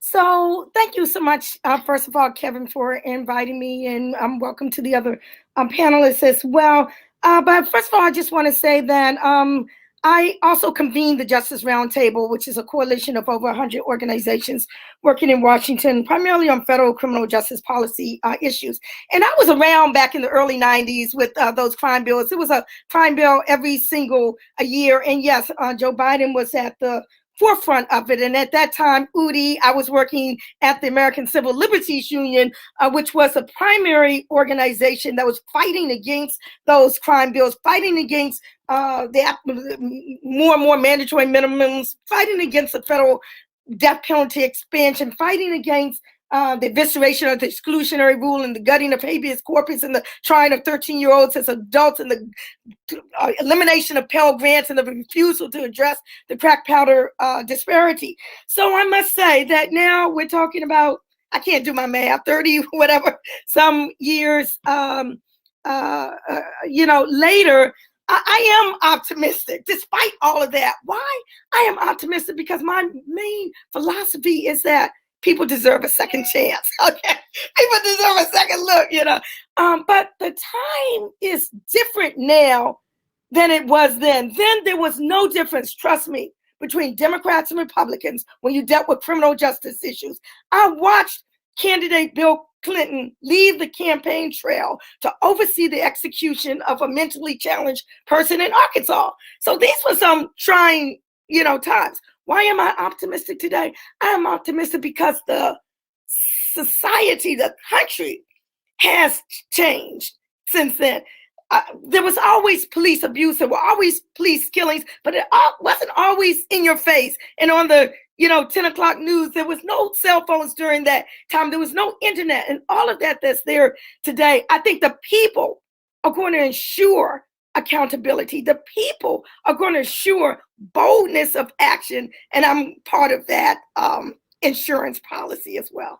So thank you so much, first of all, Kevin, for inviting me, and welcome to the other panelists as well. But first of all, I just want to say that I also convened the Justice Roundtable, which is a coalition of over 100 organizations working in Washington, primarily on federal criminal justice policy issues. And I was around back in the early 90s with those crime bills. It was a crime bill every single year. And yes, Joe Biden was at the forefront of it. And at that time, UDI, I was working at the American Civil Liberties Union, which was a primary organization that was fighting against those crime bills, fighting against more and more mandatory minimums, fighting against the federal death penalty expansion, fighting against the evisceration of the exclusionary rule and the gutting of habeas corpus and the trying of 13-year-olds as adults and the elimination of Pell Grants and the refusal to address the crack powder disparity. So I must say that now we're talking about, I can't do my math, 30, whatever, some years, later, I am optimistic despite all of that. Why? I am optimistic because my main philosophy is that people deserve a second chance. Okay, people deserve a second look. But the time is different now than it was then. Then there was no difference, trust me, between Democrats and Republicans when you dealt with criminal justice issues. I watched candidate Bill Clinton leave the campaign trail to oversee the execution of a mentally challenged person in Arkansas. So these were some trying, times. Why am I optimistic today? I am optimistic because the society, the country has changed since then. There was always police abuse. There were always police killings, but it wasn't always in your face. And on the 10 o'clock news, there was no cell phones during that time. There was no internet and all of that that's there today. I think the people are going to ensure accountability. The people are going to ensure boldness of action. And I'm part of that insurance policy as well.